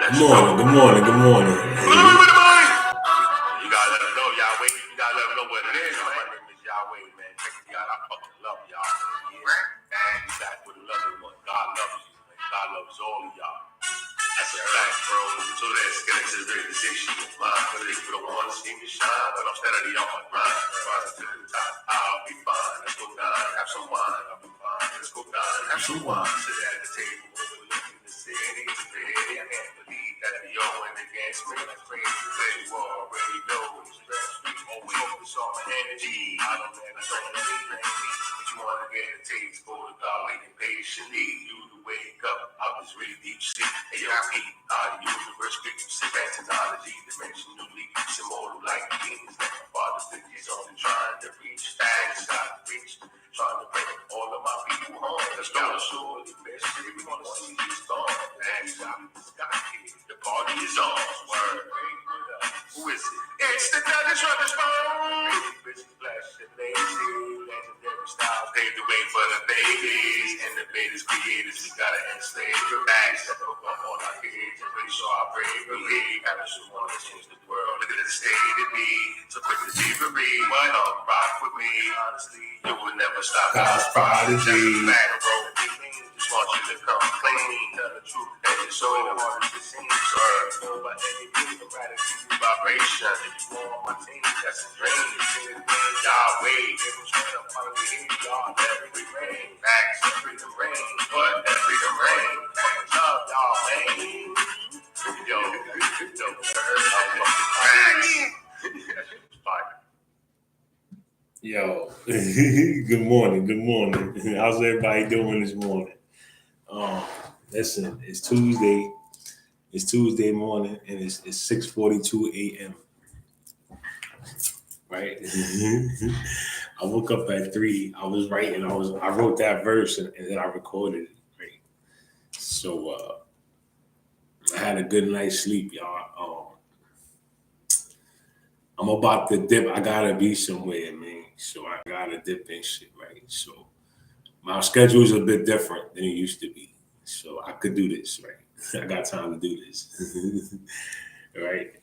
Good morning, good morning, good morning. You gotta let them know, Yahweh. You gotta let them know what it is, man. My name is Yahweh, man. Check it out. I fucking love y'all, man. Yeah. And you back with another one. God loves you, man. God loves all of y'all. That's a fact, bro. So let's get into the realization of mine. For this, for the one seem to shine, but I'm steadily on my grind. Rise to the top, I'll be fine. Let's go down, have some wine. I'll be fine. Let's go down, have some wine. Sit at the table, overlooking the city. It's pretty. I can't believe that the yo went against me. That's crazy. You already know. Always focus on my energy. I don't need but you wanna get a taste for the God waiting patiently. You to wake up, I was really deep sleep. Hey, yo, out of universe, frequency, technology, dimensionally, immortal like kings. Like my father's figures only trying to reach, facts out of reach. Trying to bring all of my people home. Let's go. Surely, mystery, we wanna see you storm. That's out of the sky, kid. The party is on. Word. Who is it? It's the Douglas Ruggers phone. Busy, flash, and lazy. Legendary style. Paved the way for the babies. Innovators, creators. We gotta enslave your bags. Step up on all our kids and really show our bravery. Parents who wanna change the world. Look at the state of me. So quick to thievery. Why not rock with me? Honestly, you would never stop. God's prodigy. Just want you to come clean. Tell the truth that you're so hard to see. Sir, by any means, I'm ready to do vibration. If you want my team, that's a dream. Yahweh, give them straight up on the heat. Y'all, every rain. Facts, freedom rain. But that freedom rain. Fucking love, y'all, man. Yo, fire. Yo, good morning, good morning. How's everybody doing this morning? Listen, it's Tuesday. It's Tuesday morning, and it's 6:42 a.m. Right? I woke up at 3. I was writing. I wrote that verse, and then I recorded it. Right. So I had a good night's sleep, y'all. I'm about to dip. I gotta be somewhere, man. So I gotta dip and shit, right? So my schedule is a bit different than it used to be. So I could do this, right? I got time to do this. Right.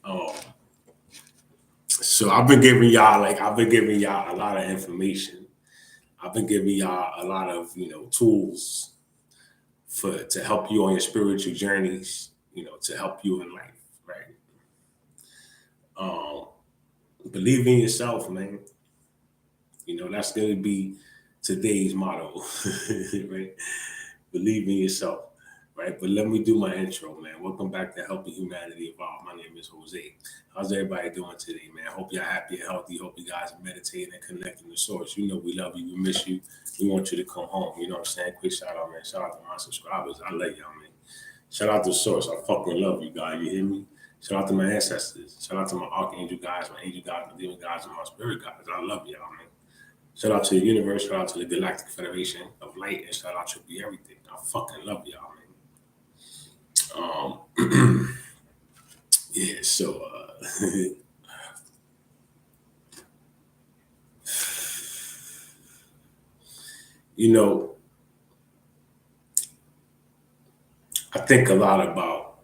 So I've been giving y'all a lot of information. I've been giving y'all a lot of, tools to help you on your spiritual journeys, to help you in life, right? Um, Believe in yourself, man. That's gonna be today's motto, right? Believe in yourself, right? But let me do my intro, man. Welcome back to Helping Humanity Evolve. My name is Jose. How's everybody doing today, man? Hope you're happy and healthy. Hope you guys are meditating and connecting to source. We love you. We miss you. We want you to come home. You know what I'm saying? Quick shout out, man. Shout out to my subscribers. I love y'all, man. Shout out to source. I fucking love you guys. You hear me? Shout out to my ancestors. Shout out to my archangel guys, my angel guys, my demon guys, and my spirit guys. I love y'all, man. Shout out to the universe, shout out to the Galactic Federation of Light, and shout out to Be Everything. I fucking love y'all, man. Yeah, so I think a lot about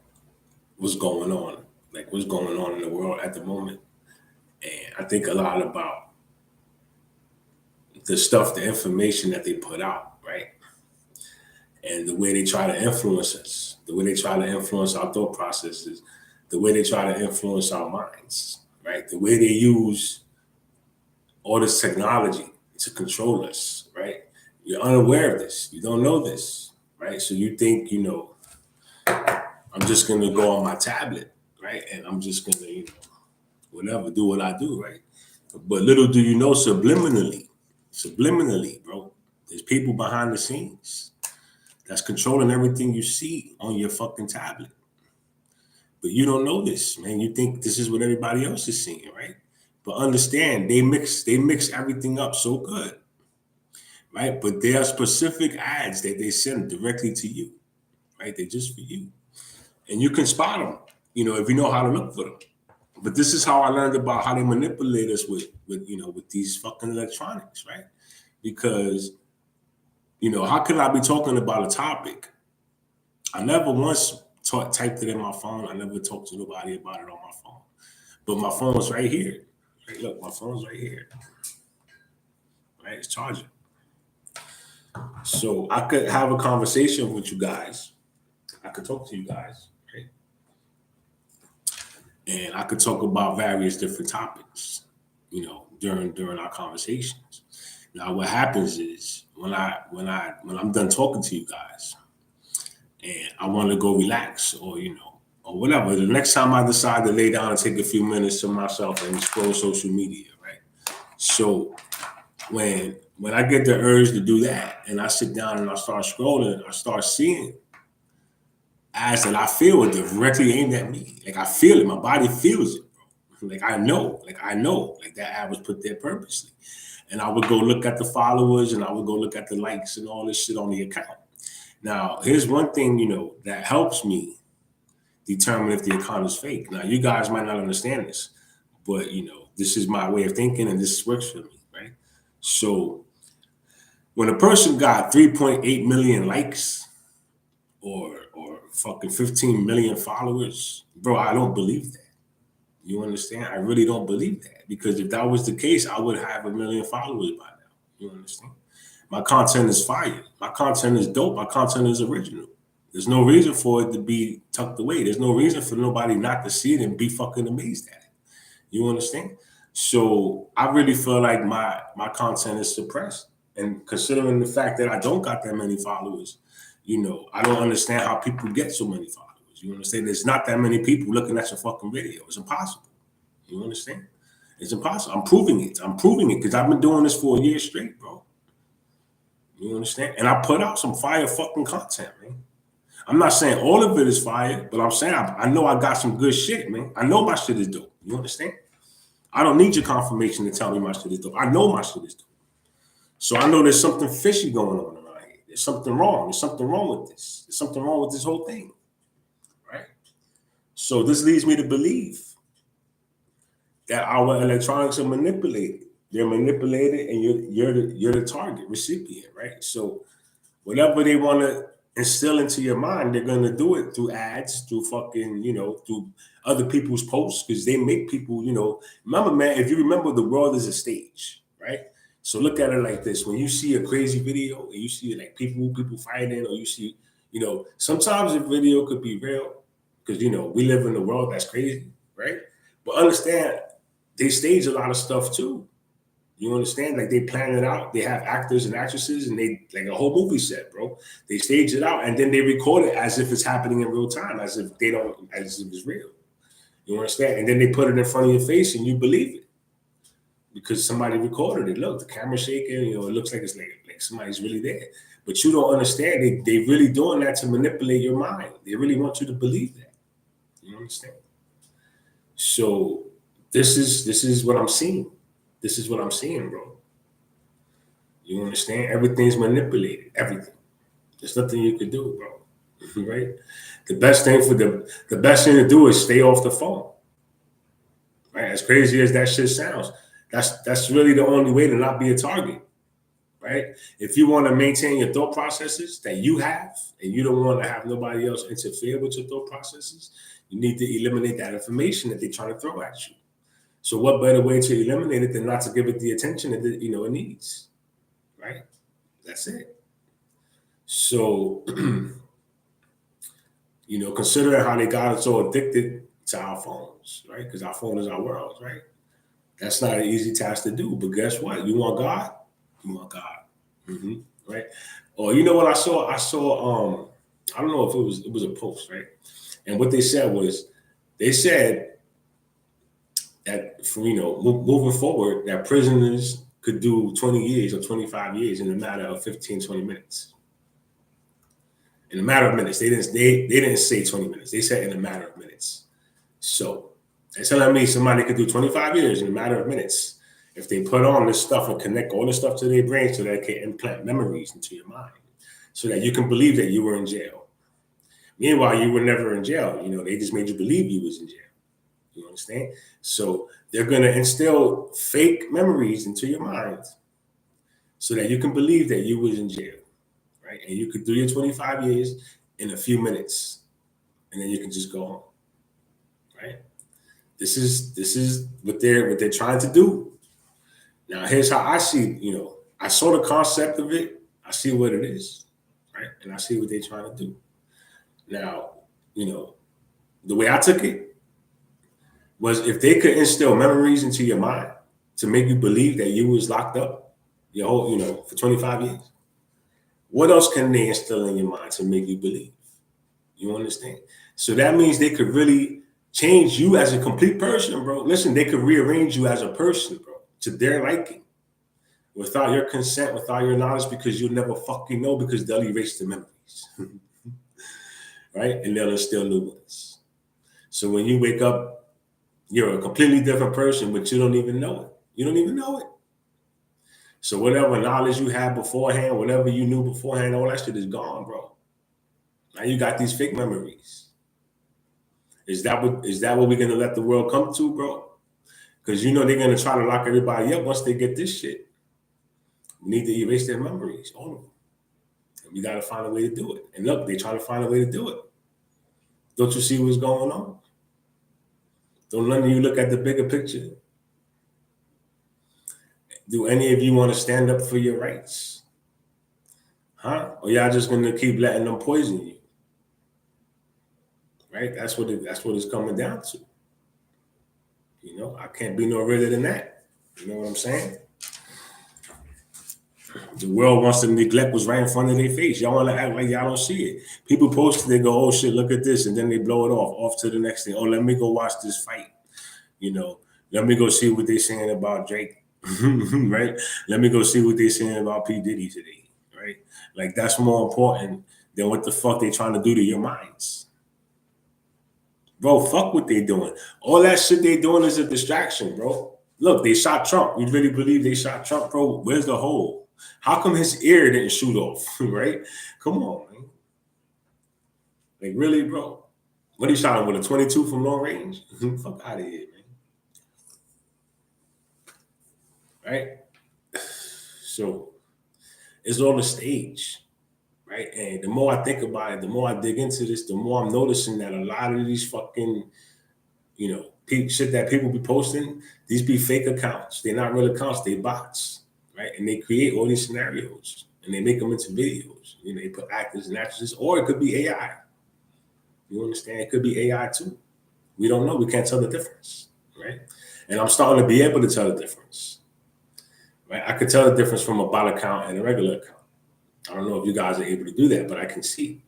what's going on, like what's going on in the world at the moment. And I think a lot about the information that they put out, right? And the way they try to influence us, the way they try to influence our thought processes, the way they try to influence our minds, right? The way they use all this technology to control us, right? You're unaware of this. You don't know this, right? So you think, I'm just going to go on my tablet, right? And I'm just going to, whatever, do what I do, right? But little do you know, subliminally, bro, there's people behind the scenes that's controlling everything you see on your fucking tablet. But you don't know this, man. You think this is what everybody else is seeing, right? But understand, they mix everything up so good, right? But there are specific ads that they send directly to you, right? They're just for you. And you can spot them, if you know how to look for them. But this is how I learned about how they manipulate us with these fucking electronics, right? Because, how could I be talking about a topic? I never once typed it in my phone. I never talked to nobody about it on my phone. But my phone's right here. Right, look, my phone's right here. Right, it's charging. So I could have a conversation with you guys. I could talk to you guys, right? And I could talk about various different topics, during our conversations. Now, what happens is when I'm done talking to you guys, and I want to go relax, or whatever. The next time I decide to lay down and take a few minutes to myself and scroll social media, right? So when I get the urge to do that, and I sit down and I start scrolling, I start seeing ads that I feel are directly aimed at me. Like I feel it, my body feels it, bro. Like I know like that ad was put there purposely. And I would go look at the followers, and I would go look at the likes and all this shit on the account. Now, here's one thing, that helps me determine if the account is fake. Now, you guys might not understand this, but, this is my way of thinking, and this works for me, right? So when a person got 3.8 million likes or fucking 15 million followers, bro, I don't believe that. You understand? I really don't believe that, because if that was the case, I would have 1 million followers by now. You understand? My content is fire. My content is dope. My content is original. There's no reason for it to be tucked away. There's no reason for nobody not to see it and be fucking amazed at it. You understand? So I really feel like my content is suppressed. And considering the fact that I don't got that many followers, I don't understand how people get so many followers. You understand? There's not that many people looking at your fucking video. It's impossible. You understand? It's impossible. I'm proving it because I've been doing this for a year straight, bro. You understand? And I put out some fire fucking content, man. I'm not saying all of it is fire, but I'm saying I know I got some good shit, man. I know my shit is dope. You understand? I don't need your confirmation to tell me my shit is dope. I know my shit is dope. So I know there's something fishy going on around here. There's something wrong. There's something wrong with this. There's something wrong with this whole thing, right? So this leads me to believe that our electronics are manipulated. They're manipulated, and you're the target recipient, right? So whatever they want to instill into your mind, they're going to do it through ads, through fucking, through other people's posts, because they make people, remember, man, if you remember, the world is a stage, right? So look at it like this. When you see a crazy video and you see like people fighting, or you see, sometimes the video could be real because, we live in a world that's crazy, right? But understand, they stage a lot of stuff too. You understand? Like they plan it out. They have actors and actresses, and they like a whole movie set, bro. They stage it out, and then they record it as if it's happening in real time, as if it's real. You understand? And then they put it in front of your face, and you believe it because somebody recorded it. Look, the camera's shaking. It looks like it's like somebody's really there. But you don't understand. They really doing that to manipulate your mind. They really want you to believe that. You understand? So this is what I'm seeing. This is what I'm seeing, bro. You understand? Everything's manipulated. Everything. There's nothing you can do, bro. Right? The best thing to do is stay off the phone. Right? As crazy as that shit sounds, that's really the only way to not be a target. Right? If you want to maintain your thought processes that you have, and you don't want to have nobody else interfere with your thought processes, you need to eliminate that information that they're trying to throw at you. So what better way to eliminate it than not to give it the attention that it needs, right? That's it. So, considering how they got us so addicted to our phones, right? Because our phone is our world, right? That's not an easy task to do. But guess what? You want God? You want God, right? Or you know what I saw? I don't know if it was a post, right? And what they said was, that for moving forward, that prisoners could do 20 years or 25 years in a matter of 15, 20 minutes. In a matter of minutes. They didn't say 20 minutes. They said in a matter of minutes. So they're telling me somebody could do 25 years in a matter of minutes if they put on this stuff and connect all this stuff to their brain so that it can implant memories into your mind, so that you can believe that you were in jail. Meanwhile, you were never in jail. They just made you believe you was in jail. You understand? So they're going to instill fake memories into your mind so that you can believe that you was in jail, right? And you could do your 25 years in a few minutes. and then you can just go home, right? This is what they're trying to do. Now, here's how I see, I saw the concept of it. I see what it is, right? And I see what they're trying to do. Now, the way I took it was if they could instill memories into your mind to make you believe that you was locked up your whole, for 25 years, what else can they instill in your mind to make you believe? You understand? So that means they could really change you as a complete person, bro. Listen, they could rearrange you as a person, bro, to their liking, without your consent, without your knowledge, because you'll never fucking know, because they'll erase the memories, right? And they'll instill new ones. So when you wake up, you're a completely different person, but you don't even know it. You don't even know it. So whatever knowledge you had beforehand, whatever you knew beforehand, all that shit is gone, bro. Now you got these fake memories. Is that what we're gonna let the world come to, bro? Because they're gonna try to lock everybody up once they get this shit. We need to erase their memories, all of them. And we gotta find a way to do it. And look, they try to find a way to do it. Don't you see what's going on? Don't none of you look at the bigger picture? Do any of you want to stand up for your rights? Huh? Or y'all just gonna keep letting them poison you? Right? That's what it's coming down to. I can't be no realer than that. You know what I'm saying? The world wants to neglect what's right in front of their face. Y'all want to act like y'all don't see it. People post it, they go, oh shit, look at this, and then they blow it off to the next thing. Oh, let me go watch this fight. Let me go see what they're saying about Drake. Right? Let me go see what they're saying about P. Diddy today. Right? Like, that's more important than what the fuck they trying to do to your minds. Bro, fuck what they doing. All that shit they doing is a distraction, bro. Look, they shot Trump. You really believe they shot Trump, bro? Where's the hole? How come his ear didn't shoot off, right? Come on, man. Like, really, bro? What he shot him with, a 22 from long range? Fuck out of here, man. Right? So, it's on the stage, right? And the more I think about it, the more I dig into this, the more I'm noticing that a lot of these fucking, shit that people be posting, these be fake accounts. They're not real accounts, they bots, right? And they create all these scenarios and they make them into videos. They put actors and actresses, or it could be AI. You understand? It could be AI too. We don't know. We can't tell the difference, right? And I'm starting to be able to tell the difference, right? I could tell the difference from a bot account and a regular account. I don't know if you guys are able to do that, but I can see.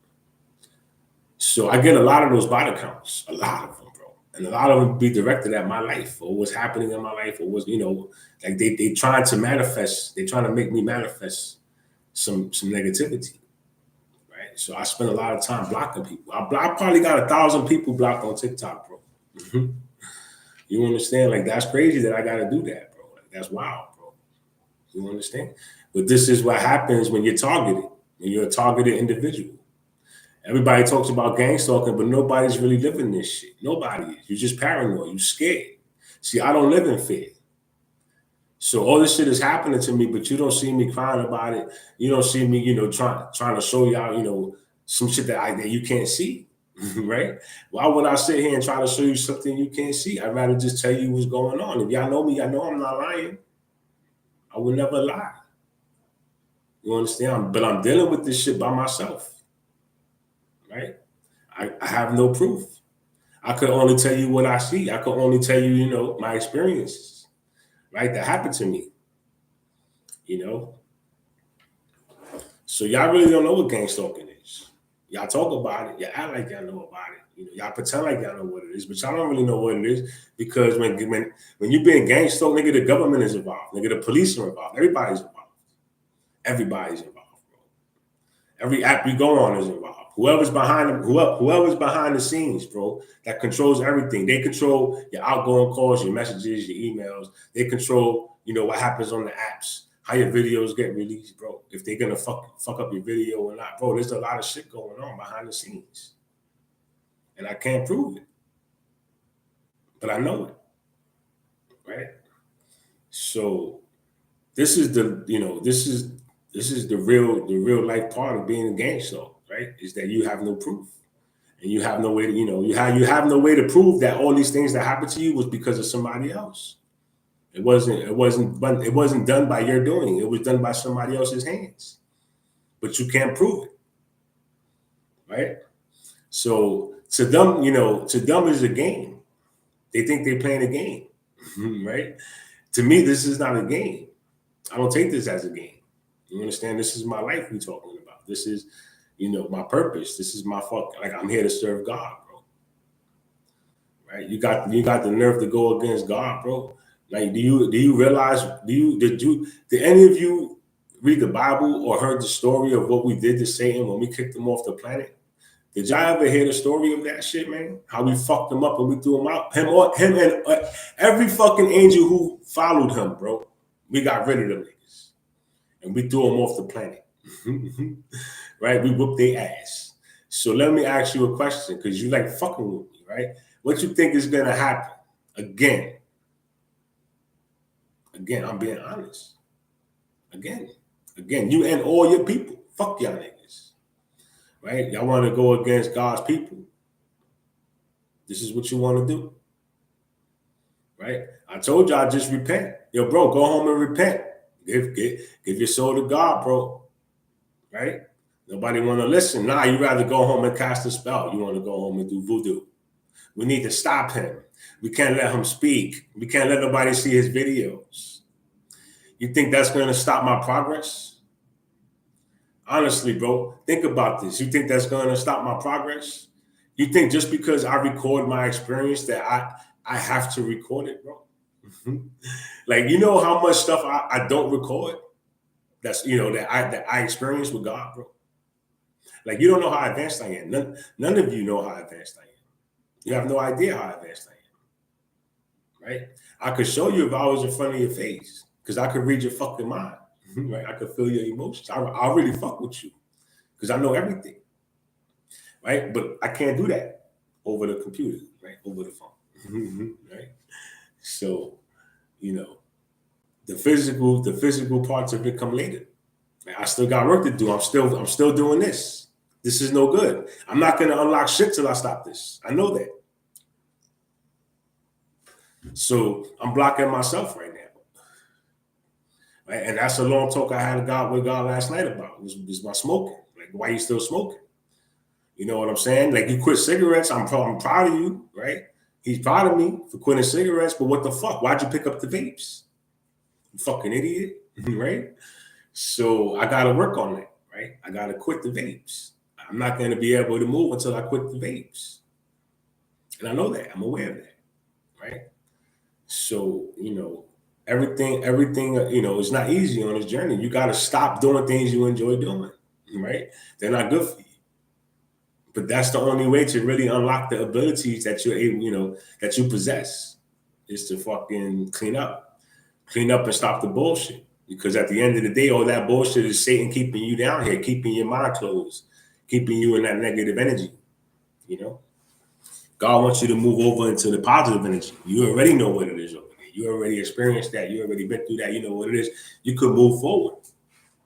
So I get a lot of those bot accounts, a lot of them, bro. And a lot of them be directed at my life or what's happening in my life, or what's, like they trying to manifest, they trying to make me manifest some negativity, right? So I spend a lot of time blocking people. I probably got 1,000 people blocked on TikTok, bro. You understand? Like, that's crazy that I got to do that, bro. Like, that's wild, bro. You understand? But this is what happens when you're targeted, when you're a targeted individual. Everybody talks about gang stalking, but nobody's really living this shit. Nobody is. You're just paranoid. You're scared. See, I don't live in fear. So all this shit is happening to me, but you don't see me crying about it. You don't see me, trying to show y'all, some shit that you can't see, right? Why would I sit here and try to show you something you can't see? I'd rather just tell you what's going on. If y'all know me, y'all know I'm not lying. I would never lie. You understand? But I'm dealing with this shit by myself. Right? I have no proof. I could only tell you what I see. I could only tell you, my experiences, right? That happened to me, So y'all really don't know what gang stalking is. Y'all talk about it. Y'all act like y'all know about it. Y'all pretend like y'all know what it is, but y'all don't really know what it is, because when you being gang stalked, nigga, the government is involved. Nigga, the police are involved. Everybody's involved. Everybody's involved, bro. Every app you go on is involved. Whoever's behind the scenes, bro, that controls everything. They control your outgoing calls, your messages, your emails. They control, what happens on the apps, how your videos get released, bro. If they're gonna fuck up your video or not, bro. There's a lot of shit going on behind the scenes, and I can't prove it, but I know it, right? So this is the real life part of being a gang stalker, right? Is that you have no proof. And you have no way to, you have no way to prove that all these things that happened to you was because of somebody else. It wasn't done by your doing. It was done by somebody else's hands. But you can't prove it, right? So to them, to them is a game. They think they're playing a game, right? To me, this is not a game. I don't take this as a game. You understand? This is my life we're talking about. This is, my purpose. This is my I'm here to serve God, bro. Right? You got the nerve to go against God, bro. Like, do you realize? Did any of you read the Bible or heard the story of what we did to Satan when we kicked him off the planet? Did y'all ever hear the story of that shit, man? How we fucked him up and we threw him out? Him and every fucking angel who followed him, bro. We got rid of them niggas. And we threw them off the planet. Right? We whooped their ass. So let me ask you a question, because you like fucking with me, right? What you think is going to happen? Again, I'm being honest. Again, you and all your people. Fuck y'all niggas. Right? Y'all want to go against God's people. This is what you want to do. Right? I told y'all, just repent. Yo, bro, go home and repent. Give your soul to God, bro. Right? Nobody want to listen. Nah, you rather go home and cast a spell. You want to go home and do voodoo. We need to stop him. We can't let him speak. We can't let nobody see his videos. You think that's going to stop my progress? Honestly, bro, think about this. You think that's going to stop my progress? You think just because I record my experience that I have to record it, bro? Like, you know how much stuff I don't record? That's, that I experience with God, bro. Like, you don't know how advanced I am. None of you know how advanced I am. You have no idea how advanced I am, right? I could show you if I was in front of your face, because I could read your fucking mind, right? I could feel your emotions. I really fuck with you, because I know everything, right? But I can't do that over the computer, right? Over the phone, right? So, the physical parts of it come later. I still got work to do. I'm still doing this. This is no good. I'm not going to unlock shit till I stop this. I know that. So I'm blocking myself right now. Right? And that's a long talk I had with God last night about. Was my smoking. Like, why you still smoking? You know what I'm saying? Like, you quit cigarettes. I'm proud of you, right? He's proud of me for quitting cigarettes. But what the fuck? Why'd you pick up the vapes? You fucking idiot, right? So I got to work on that, right? I got to quit the vapes. I'm not going to be able to move until I quit the vapes. And I know that. I'm aware of that, right? So, everything, it's not easy on this journey. You got to stop doing things you enjoy doing, right? They're not good for you. But that's the only way to really unlock the abilities that you're able, that you possess, is to fucking clean up and stop the bullshit. Because at the end of the day, all that bullshit is Satan keeping you down here, keeping your mind closed, keeping you in that negative energy, God wants you to move over into the positive energy. You already know what it is over there. You already experienced that. You already been through that. You know what it is. You could move forward,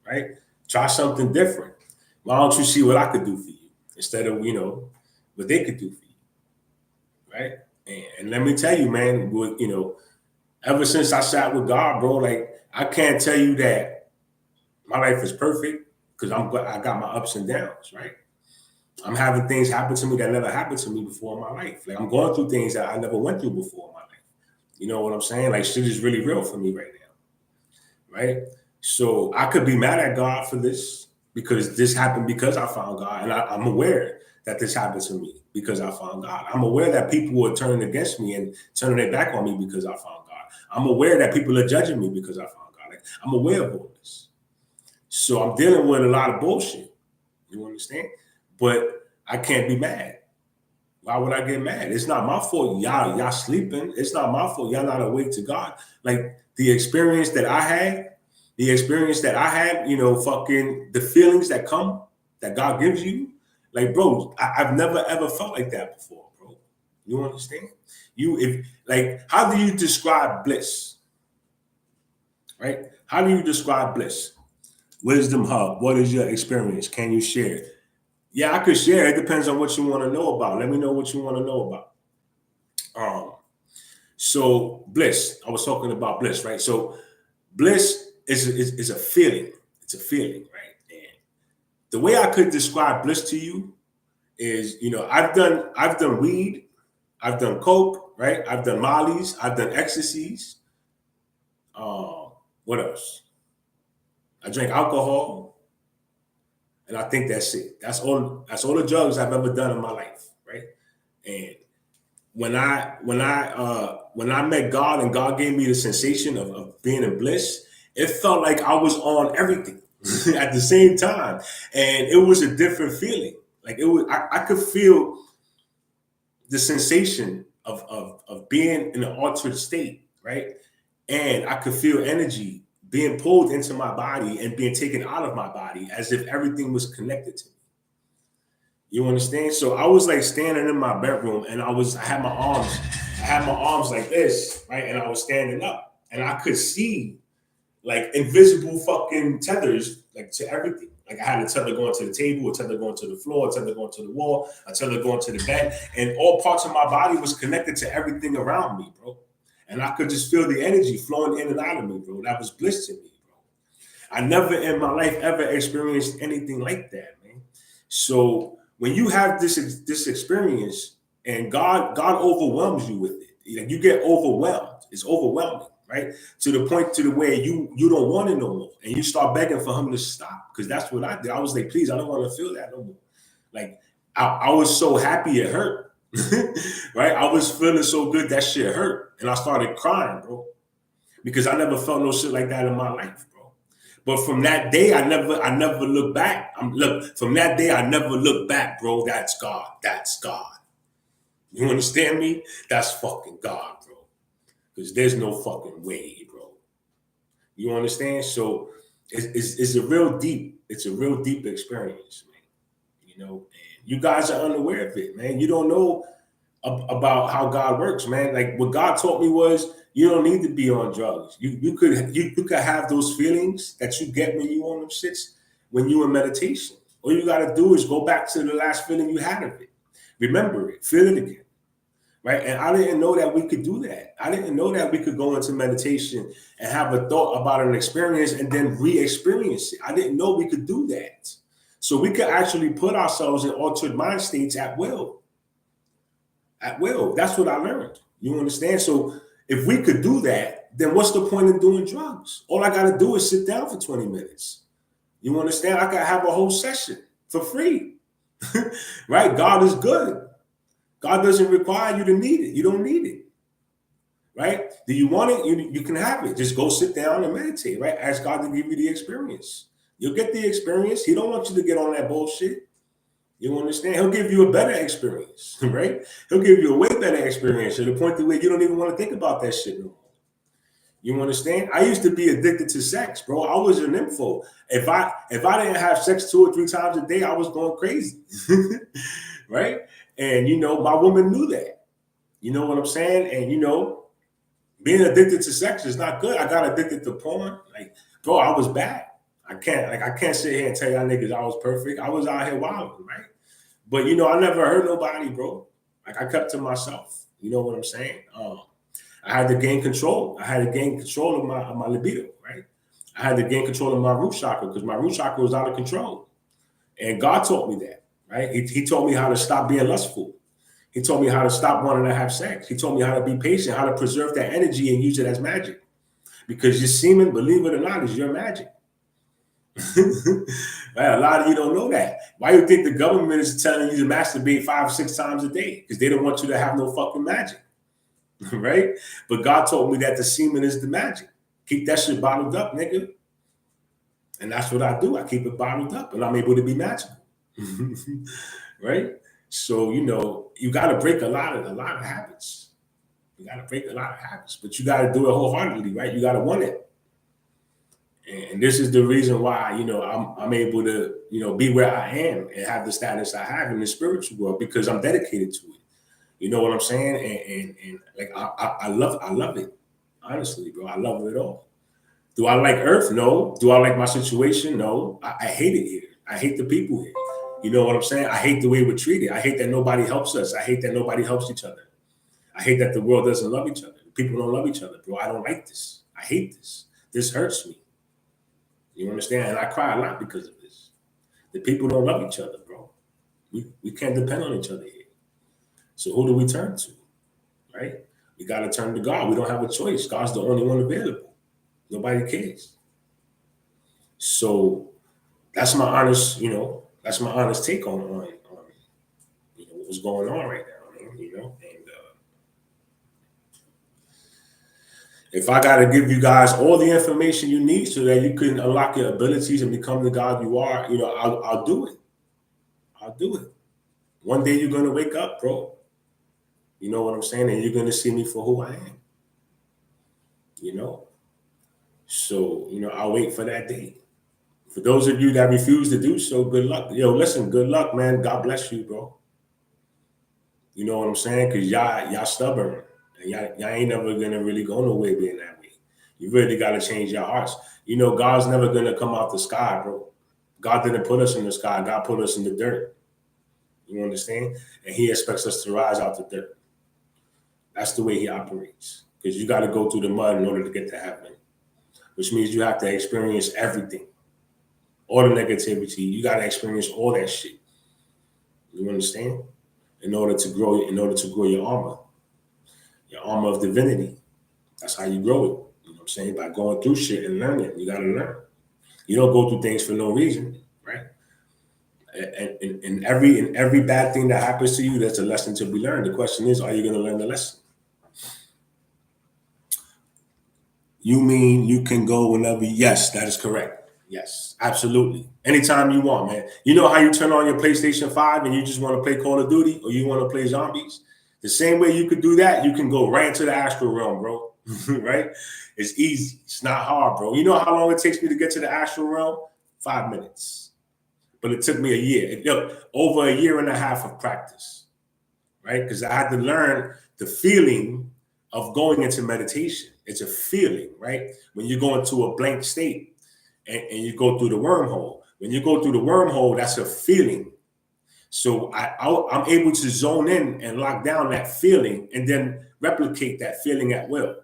right? Try something different. Why don't you see what I could do for you instead of, what they could do for you, right? And let me tell you, man, ever since I sat with God, bro, like, I can't tell you that my life is perfect, because I got my ups and downs, right? I'm having things happen to me that never happened to me before in my life. Like, I'm going through things that I never went through before in my life. You know what I'm saying? Like, shit is really real for me right now, right? So I could be mad at God for this, because this happened because I found God. And I'm aware that this happened to me because I found God. I'm aware that people were turning against me and turning their back on me because I found God. I'm aware that people are judging me because I found God. Like, I'm aware of all this. So I'm dealing with a lot of bullshit. You understand? But I can't be mad. Why would I get mad? It's not my fault. Y'all sleeping. It's not my fault. Y'all not awake to God. Like, the experience that I had, fucking the feelings that come, that God gives you. Like, bro, I've never ever felt like that before, bro. You understand? How do you describe bliss? Right? How do you describe bliss? Wisdom Hub, what is your experience? Can you share? Yeah, I could share. It depends on what you want to know about. Let me know what you want to know about. Um, so bliss. I was talking about bliss, right? So bliss is a feeling. It's a feeling, right? And the way I could describe bliss to you is, I've done weed, I've done coke, right? I've done mollies, I've done ecstasies. What else? I drank alcohol, and I think that's it. That's all. That's all the drugs I've ever done in my life, right? And when I met God and God gave me the sensation of being in bliss, it felt like I was on everything at the same time, and it was a different feeling. Like it was, I could feel the sensation of being in an altered state, right? And I could feel energy being pulled into my body and being taken out of my body as if everything was connected to me. You understand? So I was like standing in my bedroom and I had my arms like this, right? And I was standing up and I could see like invisible fucking tethers like to everything. Like I had a tether going to the table, a tether going to the floor, a tether going to the wall, a tether going to the bed, and all parts of my body was connected to everything around me, bro. And I could just feel the energy flowing in and out of me, bro. That was bliss to me, bro. I never in my life ever experienced anything like that, man. So when you have this experience and God overwhelms you with it, you get overwhelmed. It's overwhelming, right? To the point to the way you don't want it no more, and you start begging for him to stop because that's what I did. I was like, please, I don't want to feel that no more. Like I was so happy it hurt, right? I was feeling so good that shit hurt, and I started crying, bro, because I never felt no shit like that in my life, bro. But from that day, I never looked back. From that day, I never looked back, bro. That's God. That's God. You understand me? That's fucking God, bro. Because there's no fucking way, bro. You understand? So it's a real deep, it's a real deep experience, man. And you guys are unaware of it, man. You don't know about how God works, man. Like what God taught me was you don't need to be on drugs. You could have those feelings that you get when you on them shits when you in meditation. All you gotta do is go back to the last feeling you had of it. Remember it, feel it again. Right. And I didn't know that we could do that. I didn't know that we could go into meditation and have a thought about an experience and then re-experience it. I didn't know we could do that. So we could actually put ourselves in altered mind states at will. At will. That's what I learned. You understand? So if we could do that, then what's the point in doing drugs? All I got to do is sit down for 20 minutes. You understand? I could have a whole session for free. Right? God is good. God doesn't require you to need it. You don't need it. Right? Do you want it? You can have it. Just go sit down and meditate, right? Ask God to give you the experience. You'll get the experience. He don't want you to get on that bullshit. You understand? He'll give you a better experience, right? He'll give you a way better experience to the point to where you don't even want to think about that shit no more. You understand? I used to be addicted to sex, bro. I was an info. If I didn't have sex 2 or 3 times a day, I was going crazy. Right? And my woman knew that. You know what I'm saying? And being addicted to sex is not good. I got addicted to porn. Like, bro, I was bad. I can't sit here and tell y'all niggas I was perfect. I was out here wilding, right? But I never hurt nobody, bro. Like I kept to myself. You know what I'm saying? I had to gain control. I had to gain control of my libido, right? I had to gain control of my root chakra because my root chakra was out of control. And God taught me that, right? He taught me how to stop being lustful. He told me how to stop wanting to have sex. He told me how to be patient, how to preserve that energy and use it as magic. Because your semen, believe it or not, is your magic. Right? A lot of you don't know that. Why do you think the government is telling you to masturbate 5 or 6 times a day? Because they don't want you to have no fucking magic. Right? But God told me that the semen is the magic. Keep that shit bottled up, nigga. And that's what I do. I keep it bottled up and I'm able to be magical. Right? So, you got to break a lot of habits. You got to break a lot of habits, but you got to do it wholeheartedly, right? You got to want it. And this is the reason why, I'm able to, be where I am and have the status I have in the spiritual world because I'm dedicated to it. You know what I'm saying? And like, I love it. Honestly, bro, I love it all. Do I like Earth? No. Do I like my situation? No. I hate it here. I hate the people here. You know what I'm saying? I hate the way we're treated. I hate that nobody helps us. I hate that nobody helps each other. I hate that the world doesn't love each other. People don't love each other, bro. I don't like this. I hate this. This hurts me. You understand? And I cry a lot because of this. The people don't love each other, bro. We can't depend on each other here. So who do we turn to? Right? We got to turn to God. We don't have a choice. God's the only one available. Nobody cares. So that's my honest, that's my honest take on what's going on right now, man. And if I got to give you guys all the information you need so that you can unlock your abilities and become the God you are, I'll do it. I'll do it. One day you're gonna wake up, bro. You know what I'm saying? And you're gonna see me for who I am. So I'll wait for that day. For those of you that refuse to do so, good luck. Yo, listen, good luck, man. God bless you, bro. You know what I'm saying? Because y'all stubborn. And y'all ain't never going to really go nowhere being that way. You really got to change your hearts. God's never going to come out the sky, bro. God didn't put us in the sky. God put us in the dirt. You understand? And he expects us to rise out the dirt. That's the way he operates. Because you got to go through the mud in order to get to heaven. Which means you have to experience everything. All the negativity. You got to experience all that shit. You understand? In order to grow your armor of divinity. That's how you grow it. You know what I'm saying? By going through shit and learning. You got to learn. You don't go through things for no reason, right? And in every bad thing that happens to you, there's a lesson to be learned. The question is, are you going to learn the lesson? You mean you can go whenever? Yes, that is correct. Yes, absolutely. Anytime you want, man. You know how you turn on your PlayStation 5 and you just want to play Call of Duty or you want to play zombies? The same way you could do that, you can go right into the astral realm, bro. Right? It's easy. It's not hard, bro. You know how long it takes me to get to the astral realm? 5 minutes. But it took me a year. Over a year and a half of practice, right? Because I had to learn the feeling of going into meditation. It's a feeling, right? When you go into a blank state and you go through the wormhole. When you go through the wormhole, that's a feeling. So I'm able to zone in and lock down that feeling and then replicate that feeling at will.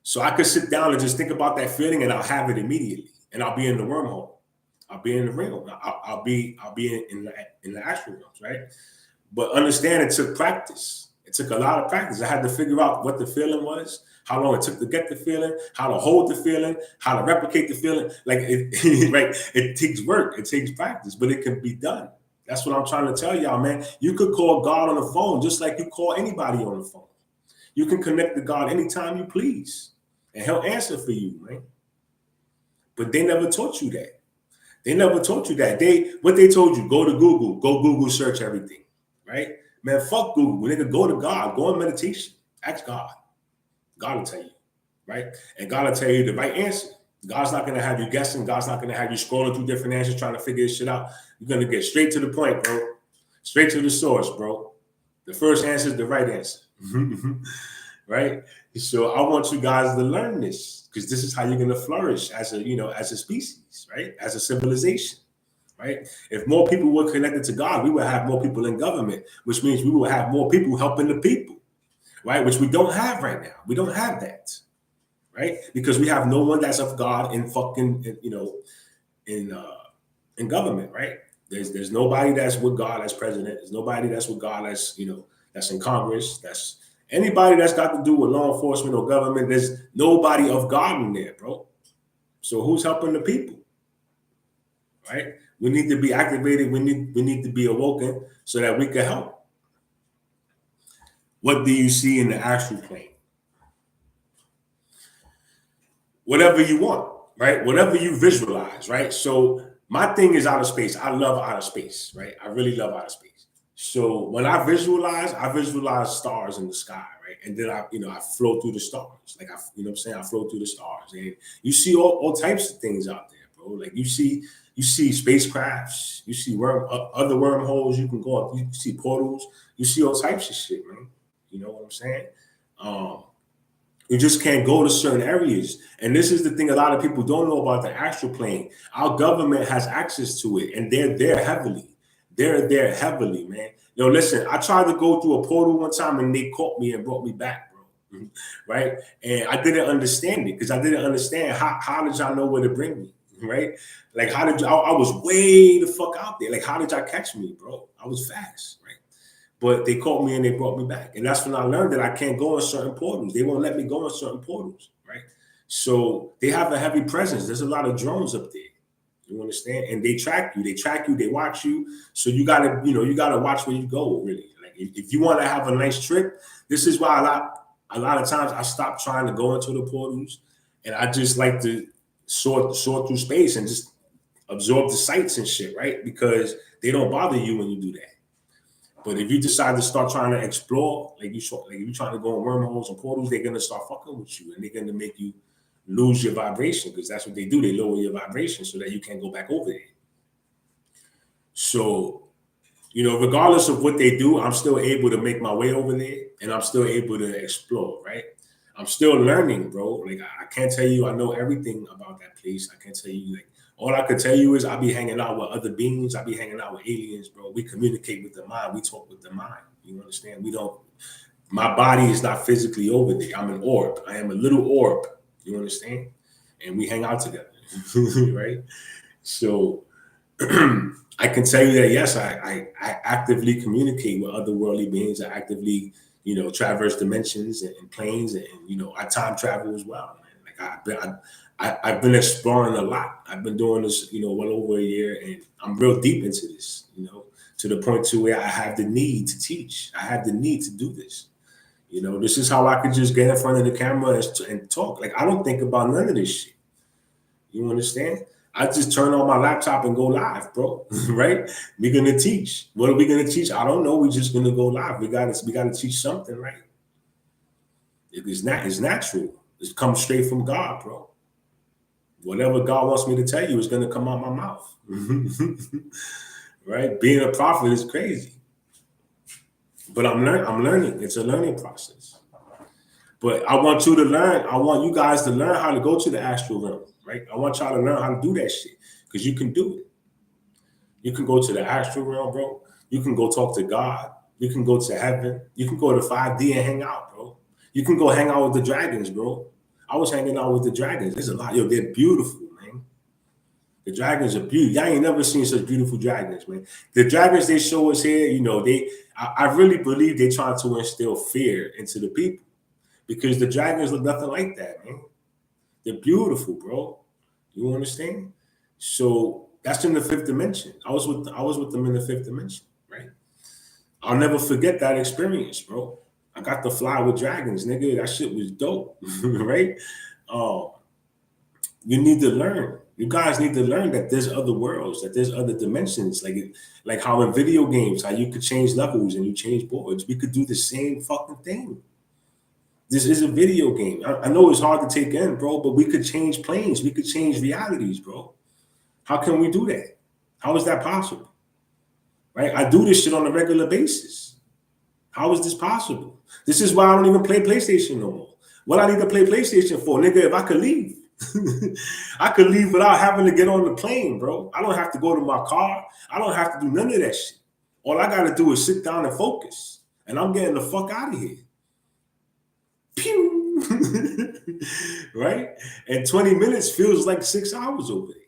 So I could sit down and just think about that feeling and I'll have it immediately. And I'll be in the wormhole. I'll be in the realm. I'll be in the astral realms, right? But understand it took practice. It took a lot of practice. I had to figure out what the feeling was, how long it took to get the feeling, how to hold the feeling, how to replicate the feeling. Like right? It takes work. It takes practice, but it can be done. That's what I'm trying to tell y'all, man. You could call God on the phone just like you call anybody on the phone. You can connect to God anytime you please, and he'll answer for you, man. But they never taught you that. They never taught you that. What they told you, go to Google, go Google search everything, right? Man, fuck Google. Nigga, go to God, go in meditation, ask God. God will tell you, right? And God will tell you the right answer. God's not gonna have you guessing. God's not gonna have you scrolling through different answers trying to figure this shit out. You're gonna get straight to the point, bro. Straight to the source, bro. The first answer is the right answer, right? So I want you guys to learn this because this is how you're gonna flourish as a species, right? As a civilization, right? If more people were connected to God, we would have more people in government, which means we will have more people helping the people, right? Which we don't have right now. We don't have that, right? Because we have no one that's of God in fucking, in government, right? There's nobody that's with God as president. There's nobody that's with God as, that's in Congress. That's anybody that's got to do with law enforcement or government. There's nobody of God in there, bro. So who's helping the people, right? We need to be activated. We need to be awoken so that we can help. What do you see in the astral plane? Whatever you want, right? Whatever you visualize, right? So my thing is outer space. I love outer space, right? I really love outer space. So when I visualize stars in the sky, right? And then I flow through the stars. Like I flow through the stars. And you see all types of things out there, bro. Like you see spacecrafts, you see other wormholes you can go up, you see portals, you see all types of shit, man. You know what I'm saying? You just can't go to certain areas. And this is the thing a lot of people don't know about the astral plane. Our government has access to it, and they're there heavily. They're there heavily, man. Yo, listen, I tried to go through a portal one time and they caught me and brought me back, bro. Right? And I didn't understand it because I didn't understand how did y'all know where to bring me? Right? Like, how did I was way the fuck out there. Like, how did y'all catch me, bro? I was fast, right? But they caught me and they brought me back. And that's when I learned that I can't go in certain portals. They won't let me go in certain portals, right? So they have a heavy presence. There's a lot of drones up there. You understand? And they track you, they watch you. So you gotta, you gotta watch where you go, really. Like if you want to have a nice trip, this is why a lot of times I stop trying to go into the portals and I just like to sort through space and just absorb the sights and shit, right? Because they don't bother you when you do that. But if you decide to start trying to explore, like you're trying to go in wormholes and portals, they're gonna start fucking with you and they're gonna make you lose your vibration because that's what they do. They lower your vibration so that you can't go back over there. So, regardless of what they do, I'm still able to make my way over there and I'm still able to explore, right? I'm still learning, bro. Like I can't tell you I know everything about that place. I can't tell you like all I could tell you is I be hanging out with other beings. I be hanging out with aliens, bro. We communicate with the mind. We talk with the mind. You understand? My body is not physically over there. I'm an orb. I am a little orb. You understand? And we hang out together, right? So I can tell you that, yes, I actively communicate with other worldly beings. I actively, traverse dimensions and planes and, I time travel as well. Man. Like I've been exploring a lot. I've been doing this, well over a year and I'm real deep into this, to the point to where I have the need to teach. I have the need to do this. This is how I could just get in front of the camera and talk. Like, I don't think about none of this shit. You understand? I just turn on my laptop and go live, bro. Right? We're gonna teach. What are we gonna teach? I don't know. We're just gonna go live. We gotta teach something, right? It's natural. It comes straight from God, bro. Whatever God wants me to tell you is gonna come out my mouth. Right? Being a prophet is crazy. But I'm learning. It's a learning process. But I want you to learn. I want you guys to learn how to go to the astral realm, right? I want y'all to learn how to do that shit because you can do it. You can go to the astral realm, bro. You can go talk to God. You can go to heaven. You can go to 5D and hang out, bro. You can go hang out with the dragons, bro. I was hanging out with the dragons. There's a lot. Yo, they're beautiful, man. The dragons are beautiful. Y'all ain't never seen such beautiful dragons, man. The dragons they show us here, I really believe they're trying to instill fear into the people because the dragons look nothing like that, man. They're beautiful, bro. You understand? So that's in the fifth dimension. I was with them in the fifth dimension, right? I'll never forget that experience, bro. I got to fly with dragons, nigga. That shit was dope, right? You need to learn. You guys need to learn that there's other worlds, that there's other dimensions, like how in video games, how you could change levels and you change boards. We could do the same fucking thing. This is a video game. I know it's hard to take in, bro, but we could change planes. We could change realities, bro. How can we do that? How is that possible? Right? I do this shit on a regular basis. How is this possible? This is why I don't even play PlayStation no more. What I need to play PlayStation for, nigga, if I could leave. I could leave without having to get on the plane, bro. I don't have to go to my car. I don't have to do none of that shit. All I got to do is sit down and focus. And I'm getting the fuck out of here. Pew! Right? And 20 minutes feels like 6 hours over there.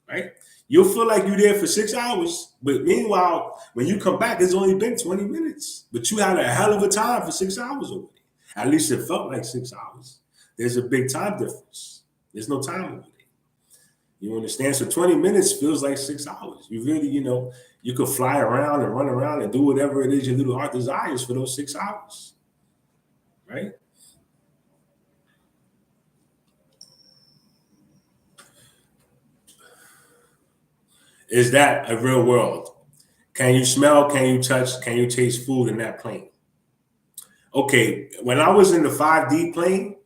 Right? You'll feel like you're there for 6 hours, but meanwhile, when you come back, it's only been 20 minutes. But you had a hell of a time for 6 hours over there. At least it felt like 6 hours. There's a big time difference. There's no time over there. You understand? So 20 minutes feels like 6 hours. You really, you could fly around and run around and do whatever it is your little heart desires for those 6 hours. Right? Is that a real world? Can you smell? Can you touch? Can you taste food in that plane? Okay, when I was in the 5D plane,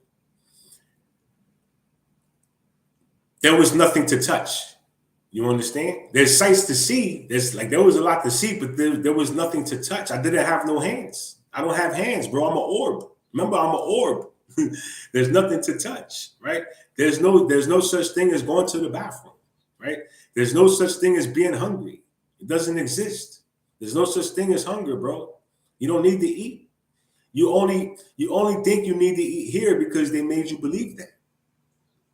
there was nothing to touch. You understand? There's sights to see. There was a lot to see, but there was nothing to touch. I didn't have no hands. I don't have hands, bro. I'm an orb. Remember, I'm an orb. There's nothing to touch, right? There's no such thing as going to the bathroom, right? There's no such thing as being hungry. It doesn't exist. There's no such thing as hunger, bro. You don't need to eat. You only think you need to eat here because they made you believe that.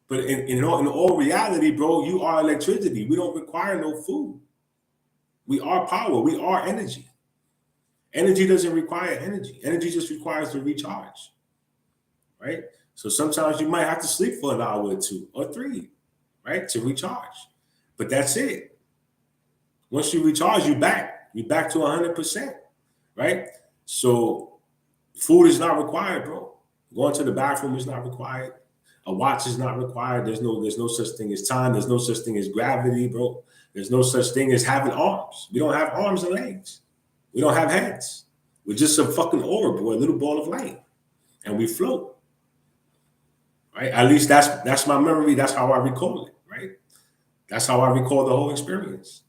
But in all reality, bro, you are electricity. We don't require no food. We are power. We are energy. Energy doesn't require energy. Energy just requires to recharge, right? So sometimes you might have to sleep for an hour or 2 or 3, right, to recharge. But that's it. Once you recharge, you're back to 100%, right? So food is not required, bro. Going to the bathroom is not required. A watch is not required. There's no such thing as time. There's no such thing as gravity, bro. There's no such thing as having arms. We don't have arms and legs. We don't have heads. We're just a fucking orb or a little ball of light, and we float. Right? At least that's my memory. That's how I recall it. Right? That's how I recall the whole experience.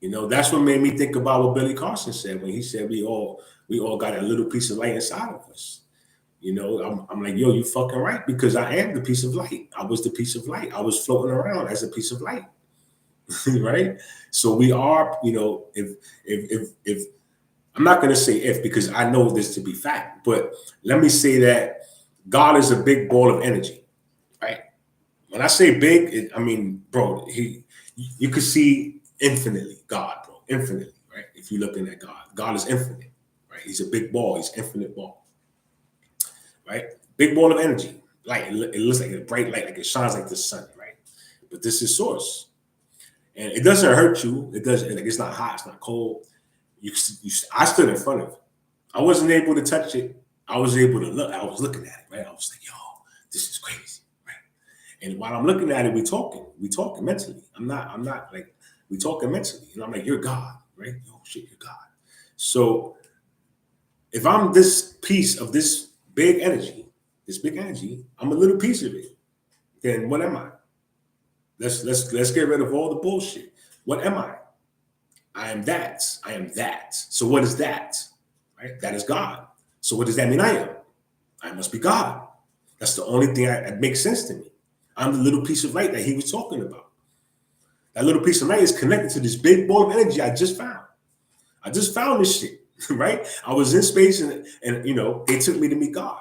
You know, that's what made me think about what Billy Carson said when he said we all got a little piece of light inside of us. You know, I'm like, yo, you fucking right, because I am the piece of light. I was the piece of light. I was floating around as a piece of light. Right? So we are, you know, if I'm not going to say if, because I know this to be fact, but let me say that God is a big ball of energy, right? When I say big, I mean, bro, you could see infinitely God, bro, infinitely, right? If you're looking at God, God is infinite, right? He's a big ball. He's infinite ball, right? Big ball of energy, light. It looks like a bright light, like it shines like the sun, right? But this is source, and it doesn't hurt you. It doesn't. Like, it's not hot. It's not cold. I stood in front of it. I wasn't able to touch it. I was able to look. I was looking at it, right? I was like, yo, this is crazy, right? And while I'm looking at it, we talking mentally. I'm not like, we talking mentally. And I'm like, you're God, right? Oh shit, you're God. So if I'm this piece of this big energy, I'm a little piece of it. Then what am I? Let's get rid of all the bullshit. What am I? I am that. I am that. So what is that? Right? That is God. So what does that mean I am? I must be God. That's the only thing that makes sense to me. I'm the little piece of light that he was talking about. That little piece of light is connected to this big ball of energy I just found. I just found this shit, right? I was in space and you know, they took me to meet God.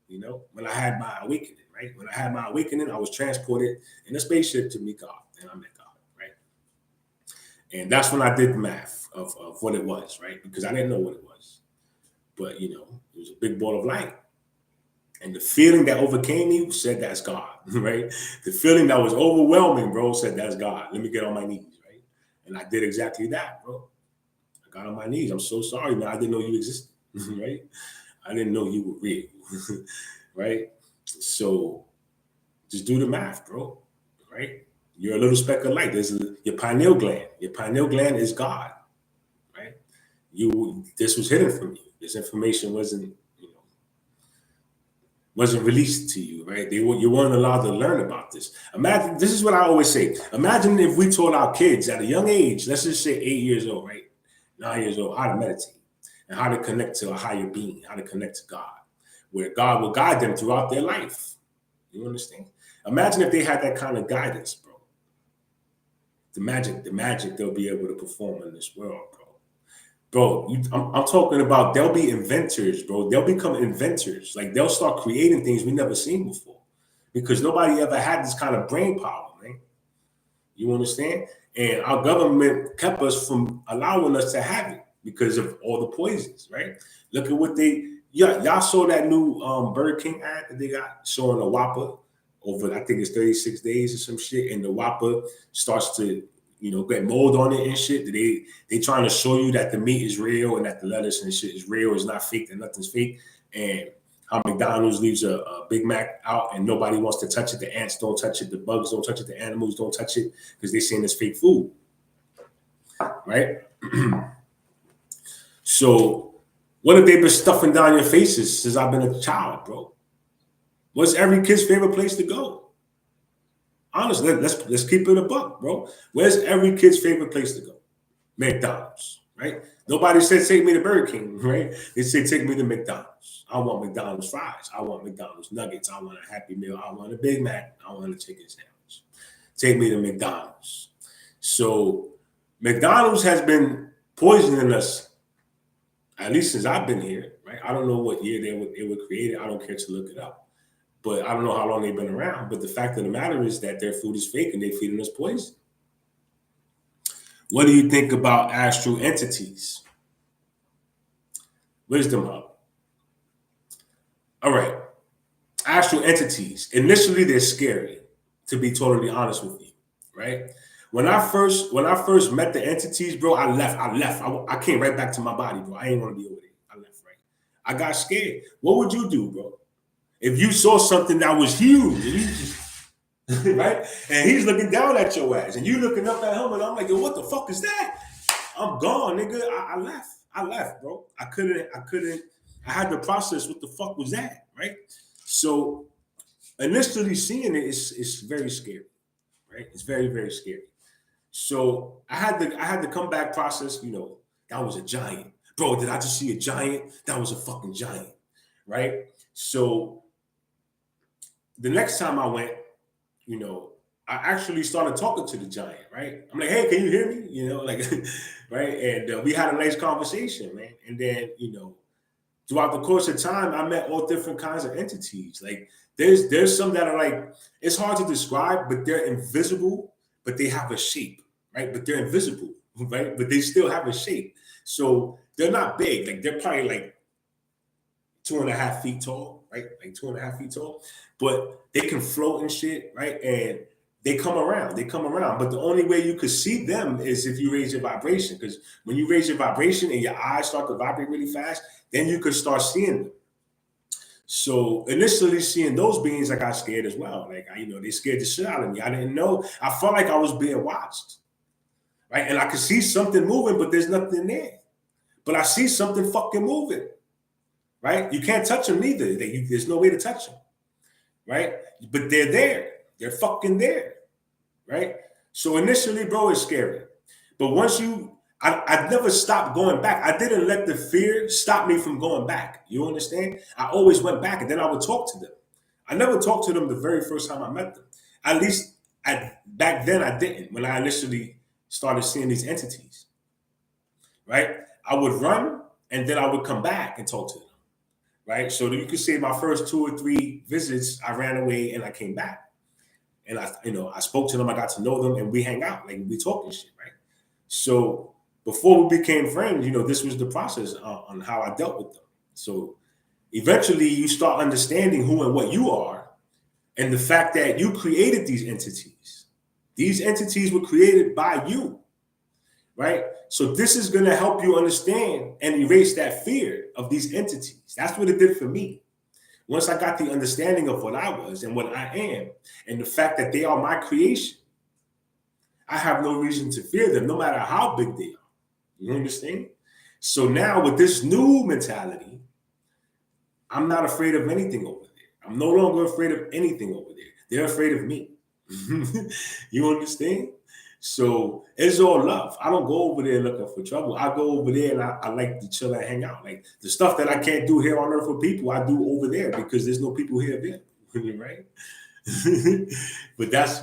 You know, when I had my awakening, right? When I had my awakening, I was transported in a spaceship to meet God, and I met God, right? And that's when I did the math of what it was, right? Because I didn't know what it was. But, you know, it was a big ball of light. And the feeling that overcame me said, that's God, right? The feeling that was overwhelming, bro, said, that's God. Let me get on my knees, right? And I did exactly that, bro. I got on my knees. I'm so sorry, man. I didn't know you existed, right? I didn't know you were real, right? So just do the math, bro, right? You're a little speck of light. Your pineal gland. Your pineal gland is God, right? This was hidden from you. This information wasn't released to you, right? You weren't allowed to learn about this. Imagine, this is what I always say. Imagine if we taught our kids at a young age, let's just say 8 years old, right? 9 years old, how to meditate and how to connect to a higher being, how to connect to God, where God will guide them throughout their life. You understand? Imagine if they had that kind of guidance, bro. The magic they'll be able to perform in this world, bro. Bro, I'm talking about they'll be inventors, bro. They'll become inventors. Like, they'll start creating things we never seen before because nobody ever had this kind of brain power, man. You understand? And our government kept us from allowing us to have it because of all the poisons, right? Look at what y'all saw that new Burger King ad that they got showing a Whopper over, I think it's 36 days or some shit, and the Whopper starts to, get mold on it and shit. They trying to show you that the meat is real and that the lettuce and shit is real. It's not fake, and nothing's fake. And how McDonald's leaves a Big Mac out and nobody wants to touch it. The ants don't touch it. The bugs don't touch it. The animals don't touch it because they're saying it's fake food, right? So what have they been stuffing down your faces since I've been a child, bro? What's every kid's favorite place to go? Honestly, let's keep it a buck, bro. Where's every kid's favorite place to go? McDonald's, right? Nobody said take me to Burger King, right? They said take me to McDonald's. I want McDonald's fries. I want McDonald's nuggets. I want a Happy Meal. I want a Big Mac. I want a chicken sandwich. Take me to McDonald's. So McDonald's has been poisoning us, at least since I've been here, right? I don't know what year they were created. I don't care to look it up. But I don't know how long they've been around. But the fact of the matter is that their food is fake and they're feeding us poison. What do you think about astral entities? Wisdom Hub. All right. Astral entities. Initially, they're scary, to be totally honest with you, right? When I first met the entities, bro, I left. I came right back to my body, bro. I ain't want to be over there. I left, right? I got scared. What would you do, bro? If you saw something that was huge, and you just right? And he's looking down at your ass, and you looking up at him, and I'm like, yo, what the fuck is that? I'm gone, nigga. I left, bro. I couldn't. I had to process what the fuck was that, right? So initially seeing it is very scary, right? It's very, very scary. So I had to come back, process, that was a giant. Bro, did I just see a giant? That was a fucking giant, right? So the next time I went, I actually started talking to the giant, right? I'm like, hey, can you hear me? Right? And we had a nice conversation, man. And then, throughout the course of time, I met all different kinds of entities. Like there's some that are like, it's hard to describe, but they're invisible, but they have a shape, right? But they're invisible, right? But they still have a shape. So they're not big. Like they're probably like 2.5 feet tall, right? Like 2.5 feet tall, but they can float and shit, right? And they come around. But the only way you could see them is if you raise your vibration. Because when you raise your vibration and your eyes start to vibrate really fast, then you could start seeing them. So initially seeing those beings, I got scared as well. Like, they scared the shit out of me. I didn't know. I felt like I was being watched, right? And I could see something moving, but there's nothing there. But I see something fucking moving, right? You can't touch them neither. There's no way to touch them, right? But they're there. They're fucking there, right? So initially, bro, it's scary. But once I never stopped going back. I didn't let the fear stop me from going back. You understand? I always went back, and then I would talk to them. I never talked to them the very first time I met them. At least back then I didn't, when I initially started seeing these entities, right? I would run, and then I would come back and talk to them, right? So you could say my first 2 or 3 visits, I ran away and I came back. And I spoke to them, I got to know them, and we hang out, like we talk and shit, right? So before we became friends, this was the process on how I dealt with them. So eventually you start understanding who and what you are, and the fact that you created these entities. These entities were created by you, right? So this is going to help you understand and erase that fear of these entities. That's what it did for me. Once I got the understanding of what I was and what I am, and the fact that they are my creation, I have no reason to fear them, no matter how big they are. You understand? So now with this new mentality, I'm not afraid of anything over there. I'm no longer afraid of anything over there. They're afraid of me. You understand? So it's all love. I don't go over there looking for trouble. I go over there and I like to chill and hang out. Like the stuff that I can't do here on earth with people, I do over there because there's no people here then, right? but that's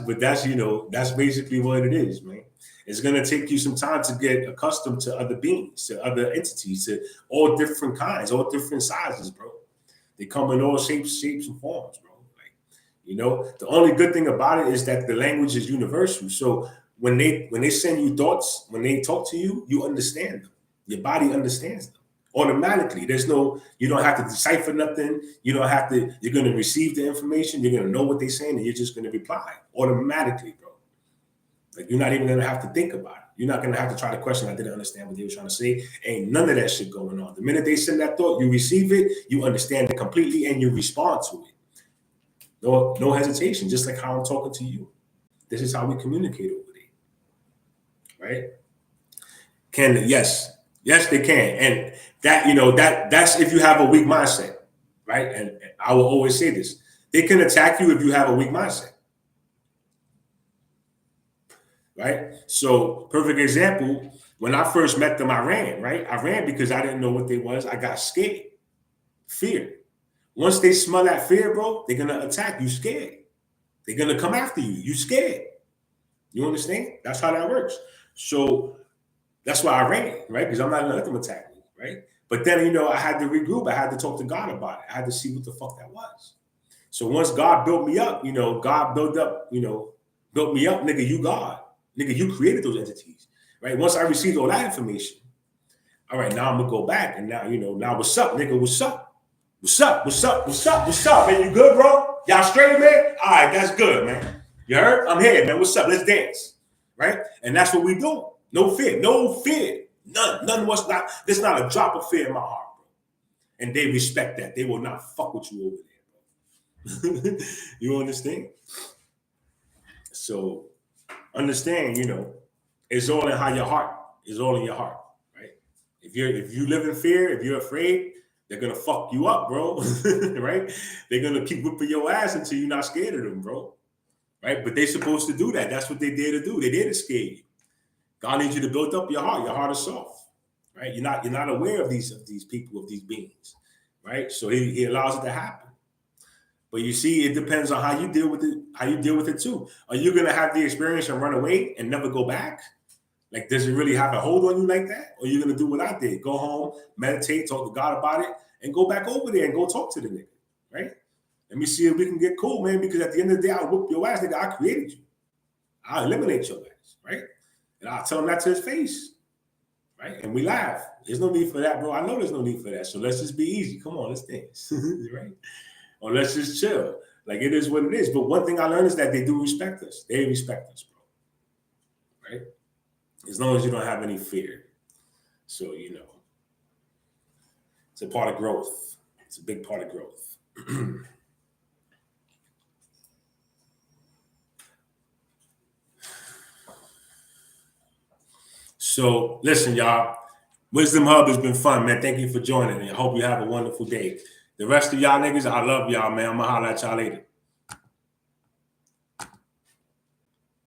that's basically what it is, man. It's gonna take you some time to get accustomed to other beings, to other entities, to all different kinds, all different sizes, bro. They come in all shapes and forms, bro. Like, the only good thing about it is that the language is universal. So when they send you thoughts, when they talk to you, you understand them. Your body understands them automatically. You don't have to decipher nothing. You're going to receive the information. You're going to know what they're saying, and you're just going to reply automatically, bro. Like you're not even going to have to think about it. You're not going to have to try to question. I didn't understand what they were trying to say. Ain't none of that shit going on. The minute they send that thought, you receive it, you understand it completely, and you respond to it. No hesitation, just like how I'm talking to you. This is how we communicate over there, right? Yes, they can, and that's if you have a weak mindset, right? And I will always say this: they can attack you if you have a weak mindset, right? So, perfect example. When I first met them, I ran, right? I ran because I didn't know what they was. I got scared. Fear. Once they smell that fear, bro, they're going to attack you scared. They're going to come after you. You scared. You understand? That's how that works. So that's why I ran, right? Because I'm not going to let them attack me, right? But then, you know, I had to regroup. I had to talk to God about it. I had to see what the fuck that was. So once God built me up, you know, God built me up, nigga, you God. Nigga, you created those entities, right? Once I received all that information, all right, now I'm going to go back. And now, you know, now what's up, nigga? What's up? What's up? What's up? What's up? What's up, man? You good, bro? Y'all straight, man? All right, that's good, man. You heard? I'm here, man. What's up? Let's dance, right? And that's what we do. No fear. No fear. None was not. There's not a drop of fear in my heart, bro. And they respect that. They will not fuck with you over there, bro. You understand? So understand, you know, it's all in how your heart. It's all in your heart, right? If you live in fear, if you're afraid, they're gonna fuck you up, bro. Right? They're gonna keep whipping your ass until you're not scared of them, bro. Right? But they're supposed to do that. That's what they dare to do. They dare to scare you. God needs you to build up your heart. Your heart is soft, right? You're not aware of these people, of these beings, right? So he allows it to happen. But you see, it depends on how you deal with it. How you deal with it too. Are you gonna have the experience and run away and never go back? Like, does it really have a hold on you like that? Or are you gonna do what I did? Go home, meditate, talk to God about it, and go back over there and go talk to the nigga, right? Let me see if we can get cool, man. Because at the end of the day, I'll whoop your ass, nigga. I created you. I'll eliminate your ass, right? And I'll tell him that to his face, right? And we laugh. There's no need for that, bro. I know there's no need for that. So let's just be easy. Come on, let's dance, right? Or let's just chill. Like, it is what it is. But one thing I learned is that they do respect us. They respect us, bro, right? As long as you don't have any fear. So, you know, it's a part of growth. It's a big part of growth. So listen, y'all. Wisdom Hub has been fun, man. Thank you for joining me. I hope you have a wonderful day. The rest of y'all niggas, I love y'all, man. I'm gonna holler at y'all later.